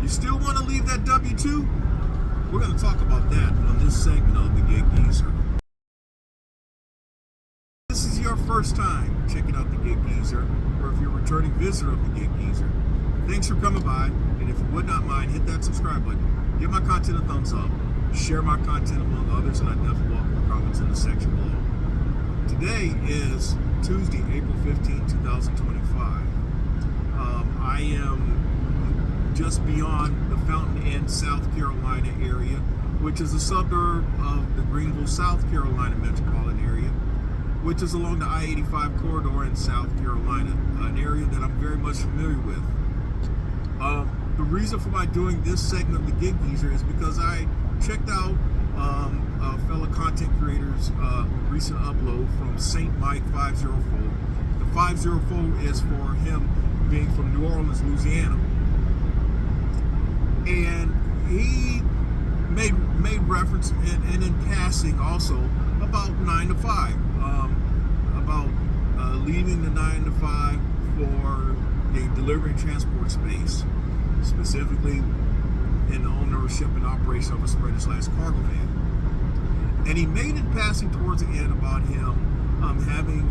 You still want to leave that W-2? We're going to talk about that on this segment of the Gig Geezer. If this is your first time checking out the Gig Geezer, or if you're a returning visitor of the Gig Geezer, thanks for coming by, and if you would not mind, hit that subscribe button, give my content a thumbs up, share my content among others, and I definitely welcome the comments in the section below. Today is Tuesday, April 15, 2025. I am just beyond the Fountain Inn, South Carolina area, which is a suburb of the Greenville, South Carolina metropolitan area, which is along the I-85 corridor in South Carolina, an area that I'm very much familiar with. The reason for my doing this segment of the Gig Geezer is because I checked out a fellow content creator's recent upload from St. Mike 504. The 504 is for him being from New Orleans, Louisiana. And he made reference and in passing also about 9 to 5, about leaving the 9 to 5 for the delivery and transport space, specifically in the ownership and operation of a spreader/cargo van. And he made in passing towards the end about him having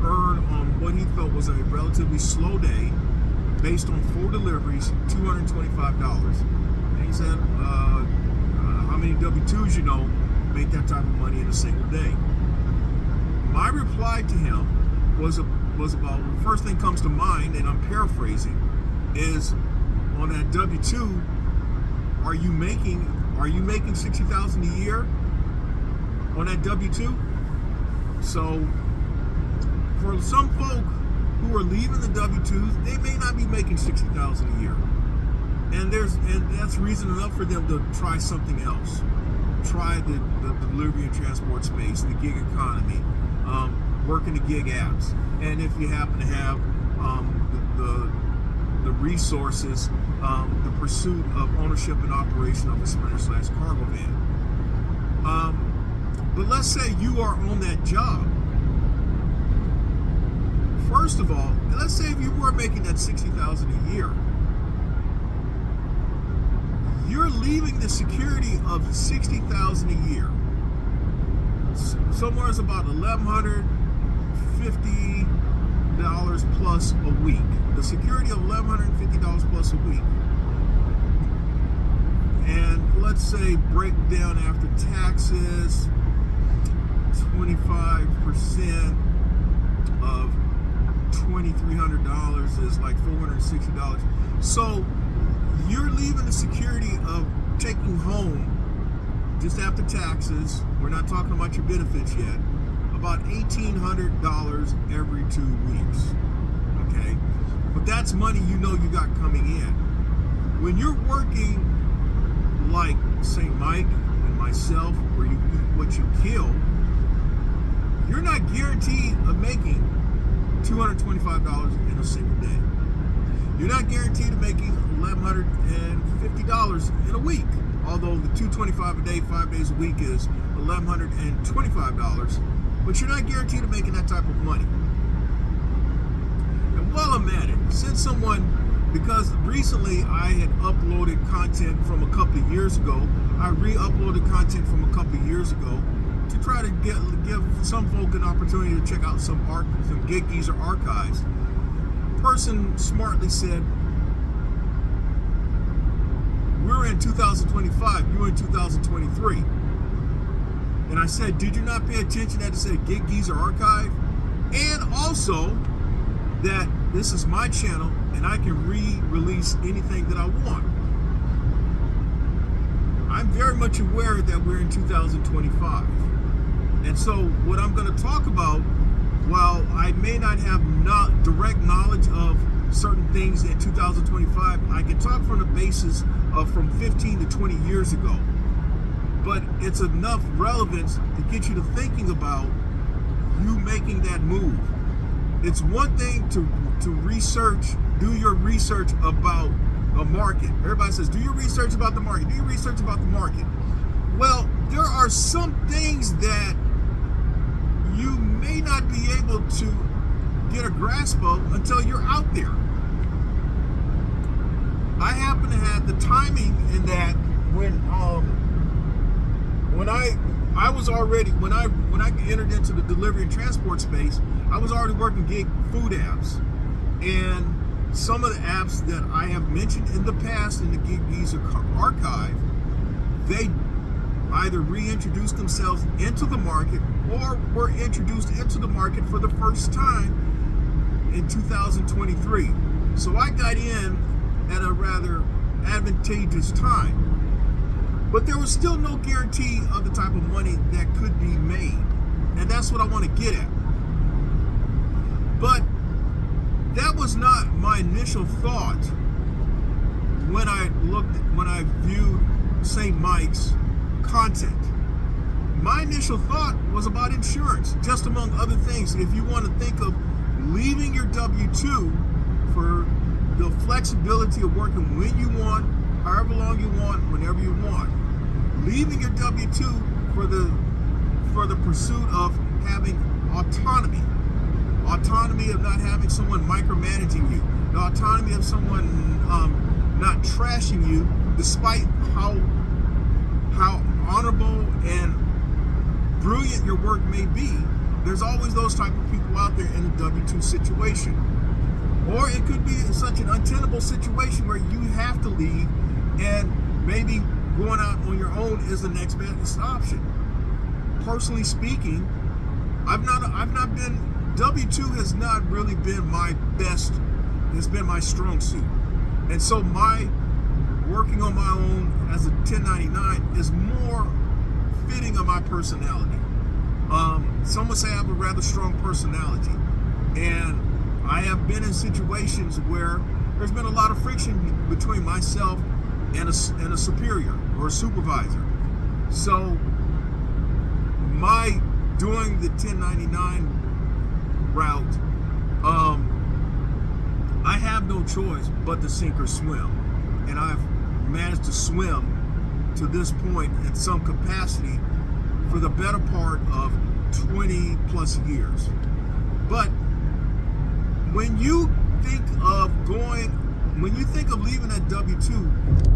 earned on what he felt was a relatively slow day, based on 4 deliveries, $225. And he said, how many W-2s you know make that type of money in a single day? My reply to him was about, the first thing comes to mind, and I'm paraphrasing, is on that W-2, are you making $60,000 a year on that W-2? So for some folk who are leaving the W-2s, they may not be making $60,000 a year, and that's reason enough for them to try something else. Try the delivery and transport space, the gig economy, working the gig apps, and if you happen to have the resources, the pursuit of ownership and operation of a spreader/cargo van. But let's say you are on that job. First of all, let's say if you were making that $60,000 a year, you're leaving the security of $60,000 a year. Somewhere it's about $1,150 plus a week. The security of $1,150 plus a week. And let's say break down after taxes, 25% of $2,300 is like $460. So you're leaving the security of taking home, just after taxes, we're not talking about your benefits yet, about $1,800 every 2 weeks. Okay? But that's money you know you got coming in. When you're working like St. Mike and myself, where you eat what you kill, you're not guaranteed of making $225 in a single day. You're not guaranteed of making $1,150 in a week, although the $225 a day, 5 days a week is $1,125, but you're not guaranteed of making that type of money. And while I'm at it, because recently I had uploaded content from a couple of years ago, I re-uploaded content from a couple of years ago to try to give some folk an opportunity to check out some Gig Geezer archives. Person smartly said, we're in 2025, you're in 2023. And I said, did you not pay attention that it said Gig Geezer archive? And also that this is my channel and I can re-release anything that I want. I'm very much aware that we're in 2025. And so what I'm going to talk about, while I may not have direct knowledge of certain things in 2025, I can talk from the basis of from 15 to 20 years ago. But it's enough relevance to get you to thinking about you making that move. It's one thing to research, do your research about a market. Everybody says, do your research about the market, do your research about the market. Well, there are some things that you may not be able to get a grasp of until you're out there. I happen to have the timing in that when I was already when I entered into the delivery and transport space, I was already working gig food apps, and some of the apps that I have mentioned in the past in the Gig Geezer archive, they either reintroduced themselves into the market or were introduced into the market for the first time in 2023. So I got in at a rather advantageous time. But there was still no guarantee of the type of money that could be made. And that's what I want to get at. But that was not my initial thought when I viewed St. Mike's content. My initial thought was about insurance, just among other things. If you want to think of leaving your W-2 for the flexibility of working when you want, however long you want, whenever you want. Leaving your W-2 for the pursuit of having autonomy of not having someone micromanaging you, the autonomy of someone not trashing you, despite how honorable and brilliant your work may be. There's always those type of people out there in a W-2 situation. Or it could be such an untenable situation where you have to leave, and maybe going out on your own is the next best option. Personally speaking, W-2 has not really been my best, it's been my strong suit. And so my working on my own as a 1099 is more fitting of my personality. Some would say I have a rather strong personality. And I have been in situations where there's been a lot of friction between myself and a superior or a supervisor. So my doing the 1099 route, I have no choice but to sink or swim. And I've managed to swim to this point in some capacity for the better part of 20 plus years. But when you think of leaving that W-2,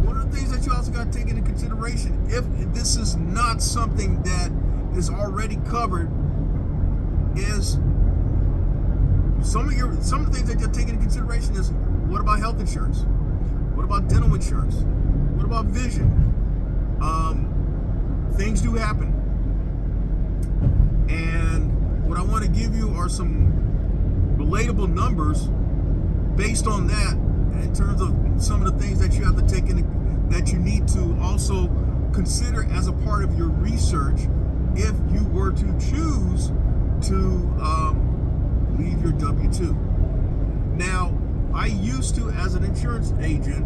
one of the things that you also got to take into consideration, if this is not something that is already covered, is some of the things that you're taking into consideration is, what about health insurance? What about dental insurance? What about vision? Things do happen. And what I want to give you are some relatable numbers based on that, in terms of some of the things that you have to take in, that you need to also consider as a part of your research if you were to choose to leave your W-2. Now, I used to, as an insurance agent,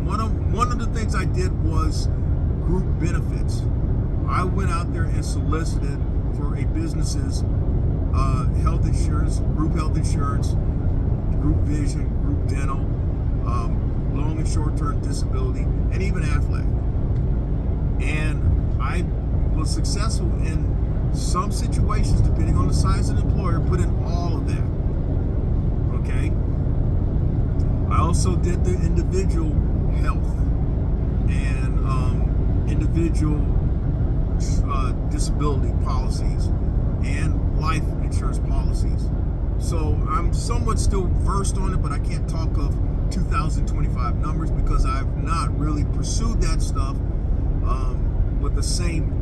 one of the things I did was group benefits. I went out there and solicited for a business's health insurance, group vision, group dental, long and short-term disability, and even Aflac. And I was successful in some situations, depending on the size of the employer, put in all of that. Okay? I also did the individual health and individual disability policies and life insurance policies. So I'm somewhat still versed on it, but I can't talk of 2025 numbers because I've not really pursued that stuff with the same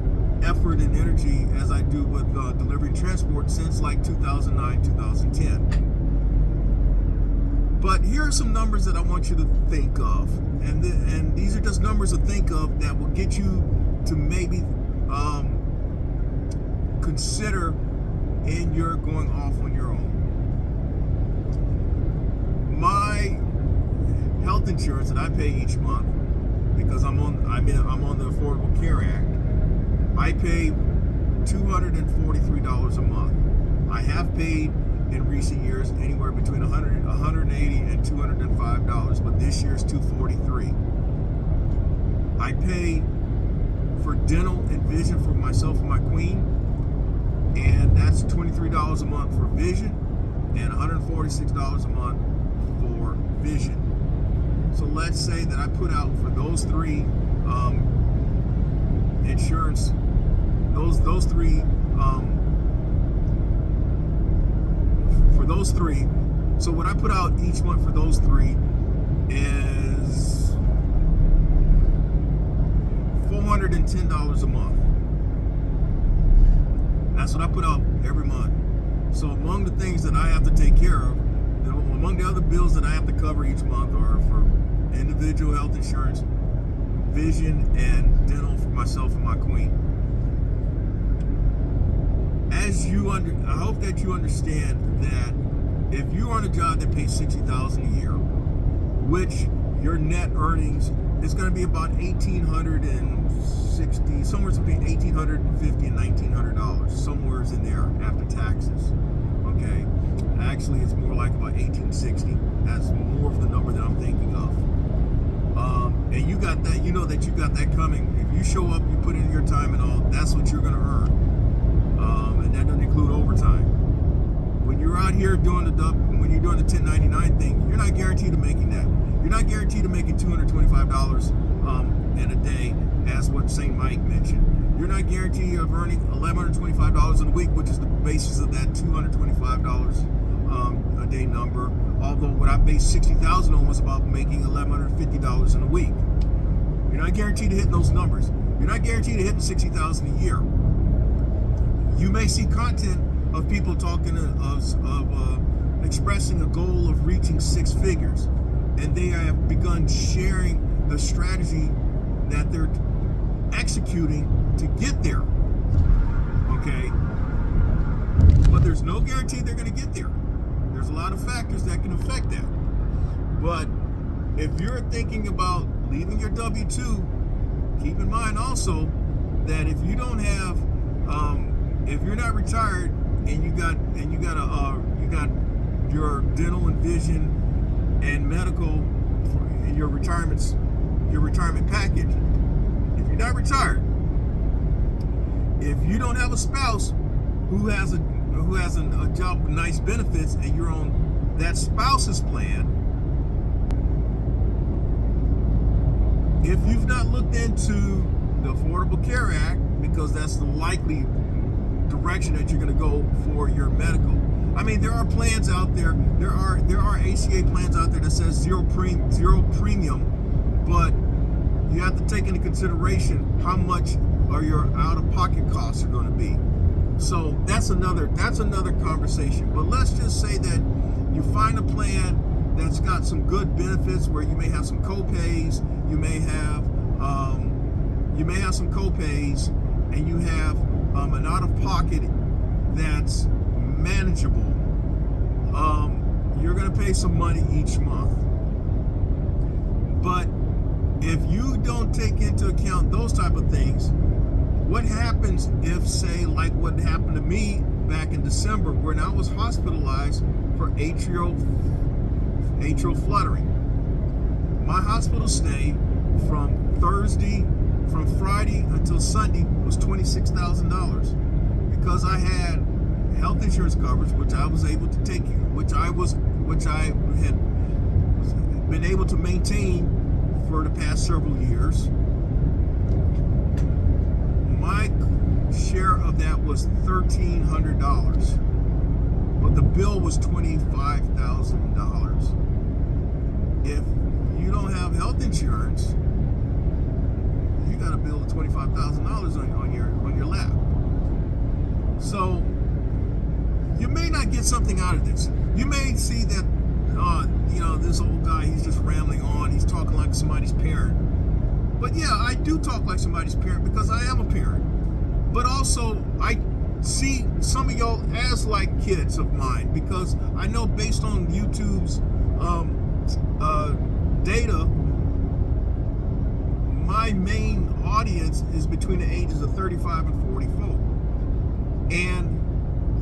effort and energy as I do with delivery and transport since like 2009, 2010. But here are some numbers that I want you to think of, and these are just numbers to think of that will get you to maybe consider in your going off on your own. My health insurance that I pay each month, because I'm on the Affordable Care Act, I pay $243 a month. I have paid in recent years anywhere between $180 and $205, but this year's $243. I pay for dental and vision for myself and my queen, and that's $23 a month for vision and $146 a month for vision. So let's say that I put out for those three insurance, those three for those three. So what I put out each month for those three is $410 a month. That's what I put out every month. So among the things that I have to take care of, among the other bills that I have to cover each month are for individual health insurance, vision, and dental for myself and my queen. I hope that you understand that if you're on a job that pays $60,000 a year, which your net earnings is going to be about $1,860, somewhere between $1,850 and $1,900, somewhere in there after taxes. Okay, actually, it's more like about $1,860. That's more of the number that I'm thinking of. And you got that, you know that you got that coming. If you show up, you put in your time and all, that's what you're going to earn. And that doesn't include overtime. When you're out here doing when you're doing the 1099 thing, you're not guaranteed of making that. You're not guaranteed of making $225 in a day, as what St. Mike mentioned. You're not guaranteed of earning $1,125 in a week, which is the basis of that $225 a day number. Although what I based $60,000 on was about making $1,150 in a week. You're not guaranteed of hitting those numbers. You're not guaranteed of hitting $60,000 a year. You may see content of people talking of expressing a goal of reaching six figures, and they have begun sharing the strategy that they're executing to get there. Okay, but there's no guarantee they're going to get there. There's a lot of factors that can affect that. But if you're thinking about leaving your W-2, keep in mind also that if you don't have, if you're not retired and you got your dental and vision and medical in your retirement package. If you're not retired, if you don't have a spouse who has a job with nice benefits and you're on that spouse's plan, if you've not looked into the Affordable Care Act, because that's the likely direction that you're going to go for your medical. I mean, there are plans out there. There are ACA plans out there that says zero premium, but you have to take into consideration how much are your out-of-pocket costs are going to be. So that's another conversation. But let's just say that you find a plan that's got some good benefits where you may have some co-pays, you may have some co-pays, and you have an out-of-pocket that's manageable. You're going to pay some money each month. But if you don't take into account those type of things, what happens if, say, like what happened to me back in December, when I was hospitalized for atrial fluttering? My hospital stay from Friday until Sunday was $26,000 because I had health insurance coverage, which I was able to take, which I had been able to maintain for the past several years. My share of that was $1,300, but the bill was $25,000. If you don't have health insurance, you got a bill of $25,000 on your lap. So you may not get something out of this. You may see that, this old guy, he's just rambling on. He's talking like somebody's parent. But yeah, I do talk like somebody's parent because I am a parent. But also, I see some of y'all as like kids of mine because I know based on YouTube's data, my main audience is between the ages of 35 and 44. And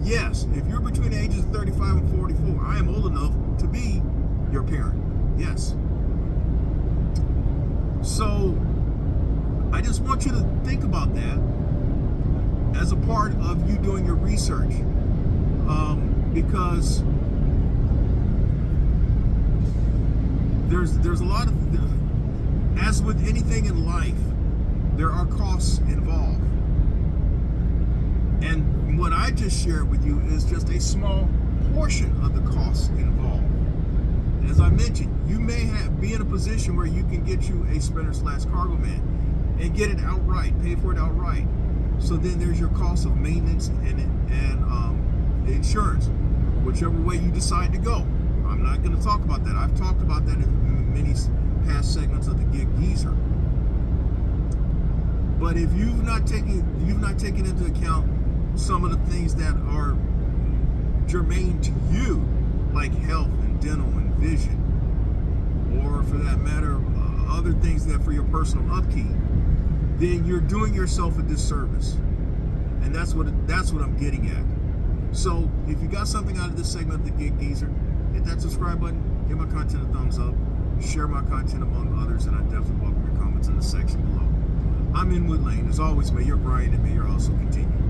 yes, if you're between the ages of 35 and 44, I am old enough to be your parent. Yes. So I just want you to think about that as a part of you doing your research, because there's a lot of, as with anything in life, there are costs involved. And what I just shared with you is just a small portion of the costs involved. As I mentioned, you may be in a position where you can get you a sprinter/cargo van and get it outright, pay for it outright. So then there's your cost of maintenance and insurance, whichever way you decide to go. I'm not going to talk about that. I've talked about that in many past segments of the Gig Geezer. But if you've not taken into account some of the things that are germane to you, like health and dental and vision, or for that matter, other things that for your personal upkeep, then you're doing yourself a disservice. And that's what I'm getting at. So if you got something out of this segment of the Gig Geezer, hit that subscribe button, give my content a thumbs up, share my content among others, and I definitely welcome your comments in the section below. I'm Inwood Lane. As always, may your grind and may your hustle continue.